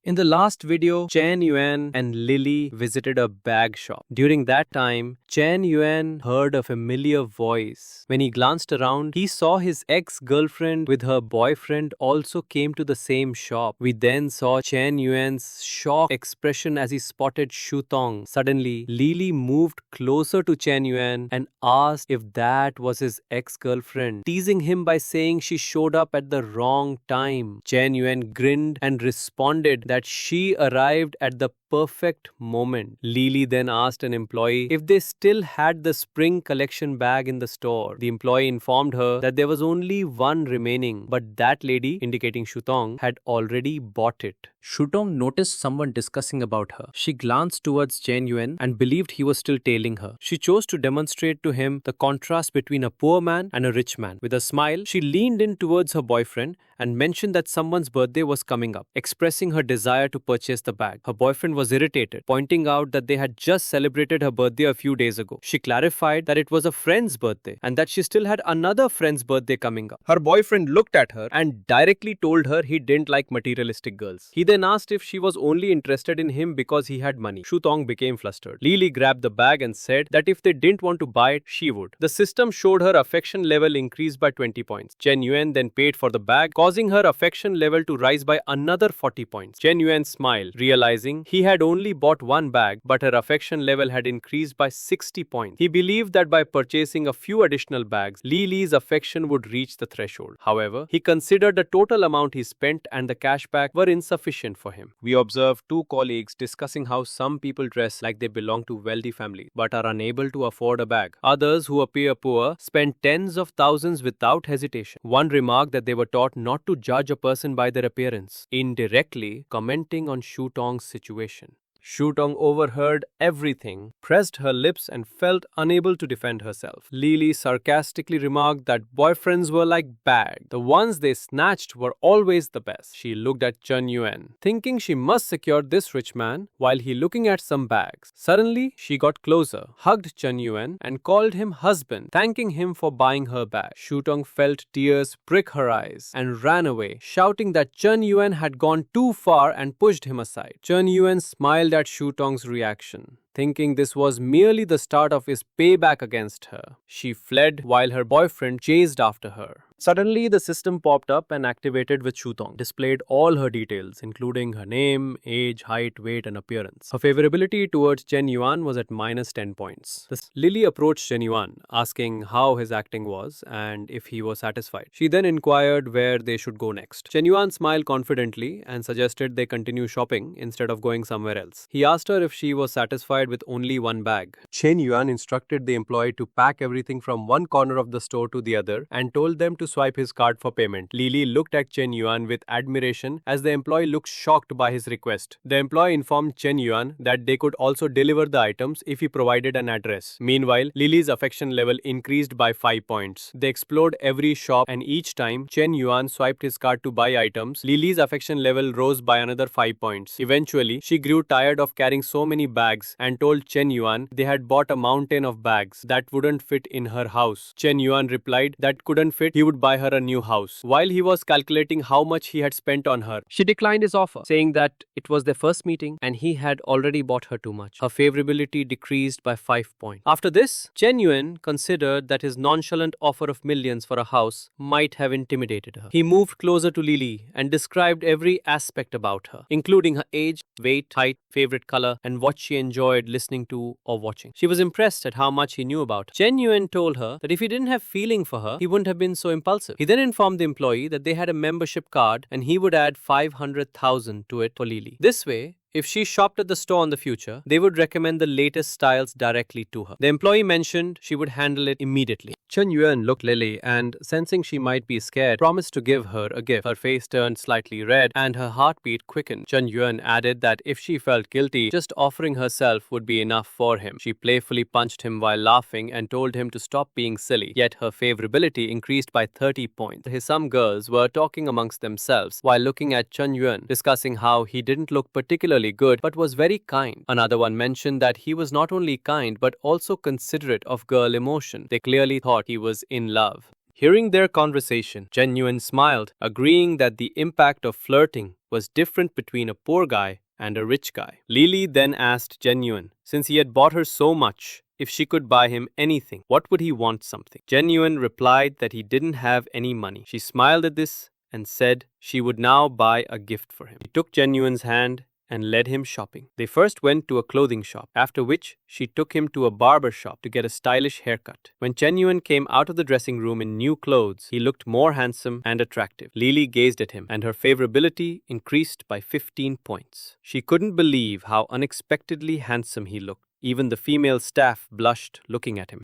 In the last video, Chen Yuan and Lily visited a bag shop. During that time, Chen Yuan heard a familiar voice. When he glanced around, he saw his ex-girlfriend with her boyfriend also came to the same shop. We then saw Chen Yuan's shocked expression as he spotted Shutong. Suddenly, Lily moved closer to Chen Yuan and asked if that was his ex-girlfriend, teasing him by saying she showed up at the wrong time. Chen Yuan grinned and responded that she arrived at the perfect moment. Lily then asked an employee if they still had the spring collection bag in the store. The employee informed her that there was only one remaining, but that lady, indicating Shutong, had already bought it. Shutong noticed someone discussing about her. She glanced towards Chen Yuan and believed he was still tailing her. She chose to demonstrate to him the contrast between a poor man and a rich man. With a smile, she leaned in towards her boyfriend and mentioned that someone's birthday was coming up, expressing her desire to purchase the bag. Her boyfriend was irritated, pointing out that they had just celebrated her birthday a few days ago. She clarified that it was a friend's birthday and that she still had another friend's birthday coming up. Her boyfriend looked at her and directly told her he didn't like materialistic girls. He then asked if she was only interested in him because he had money. Shutong became flustered. Lily grabbed the bag and said that if they didn't want to buy it, she would. The system showed her affection level increased by 20 points. Chen Yuan then paid for the bag, causing her affection level to rise by another 40 points. Chen Yuan smiled, realizing he had only bought one bag, but her affection level had increased by 60 points. He believed that by purchasing a few additional bags, Lily's affection would reach the threshold. However, he considered the total amount he spent and the cashback were insufficient for him. We observed two colleagues discussing how some people dress like they belong to wealthy families but are unable to afford a bag. Others, who appear poor, spend tens of thousands without hesitation. One remarked that they were taught not to judge a person by their appearance, indirectly commenting on Shutong's situation. Shutong overheard everything, pressed her lips and felt unable to defend herself. Lily sarcastically remarked that boyfriends were like bags. The ones they snatched were always the best. She looked at Chen Yuan, thinking she must secure this rich man while he looking at some bags. Suddenly, she got closer, hugged Chen Yuan and called him husband, thanking him for buying her bag. Shutong felt tears prick her eyes and ran away, shouting that Chen Yuan had gone too far and pushed him aside. Chen Yuan smiled at Shutong's reaction, thinking this was merely the start of his payback against her. She fled while her boyfriend chased after her. Suddenly, the system popped up and activated with Shutong, displayed all her details, including her name, age, height, weight, and appearance. Her favorability towards Chen Yuan was at minus 10 points. Lily approached Chen Yuan, asking how his acting was and if he was satisfied. She then inquired where they should go next. Chen Yuan smiled confidently and suggested they continue shopping instead of going somewhere else. He asked her if she was satisfied with only one bag. Chen Yuan instructed the employee to pack everything from one corner of the store to the other and told them to swipe his card for payment. Lily looked at Chen Yuan with admiration as the employee looked shocked by his request. The employee informed Chen Yuan that they could also deliver the items if he provided an address. Meanwhile, Lily's affection level increased by 5 points. They explored every shop and each time Chen Yuan swiped his card to buy items, Lily's affection level rose by another 5 points. Eventually, she grew tired of carrying so many bags and told Chen Yuan they had bought a mountain of bags that wouldn't fit in her house. Chen Yuan replied that couldn't fit, he would buy her a new house. While he was calculating how much he had spent on her, she declined his offer, saying that it was their first meeting and he had already bought her too much. Her favorability decreased by 5 points. After this, Chen Yuan considered that his nonchalant offer of millions for a house might have intimidated her. He moved closer to Lily and described every aspect about her, including her age, weight, height, favorite color, and what she enjoyed listening to or watching. She was impressed at how much he knew about her. Chen Yuan told her that if he didn't have feeling for her, he wouldn't have been so impulsive. He then informed the employee that they had a membership card and he would add 500,000 to it for Lily. This way, if she shopped at the store in the future, they would recommend the latest styles directly to her. The employee mentioned she would handle it immediately. Chen Yuan looked Lily and, sensing she might be scared, promised to give her a gift. Her face turned slightly red and her heartbeat quickened. Chen Yuan added that if she felt guilty, just offering herself would be enough for him. She playfully punched him while laughing and told him to stop being silly. Yet her favorability increased by 30 points. Some girls were talking amongst themselves while looking at Chen Yuan, discussing how he didn't look particularly good but was very kind. Another one mentioned that he was not only kind but also considerate of girl emotion. They clearly thought he was in love. Hearing their conversation, Chen Yuan smiled, agreeing that the impact of flirting was different between a poor guy and a rich guy. Lily then asked Genuine, since he had bought her so much, if she could buy him anything, what would he want something? Genuine replied that he didn't have any money. She smiled at this and said she would now buy a gift for him. She took Genuine's hand and led him shopping. They first went to a clothing shop, after which she took him to a barber shop to get a stylish haircut. When Genuine came out of the dressing room in new clothes, he looked more handsome and attractive. Lily gazed at him, and her favorability increased by 15 points. She couldn't believe how unexpectedly handsome he looked. Even the female staff blushed looking at him.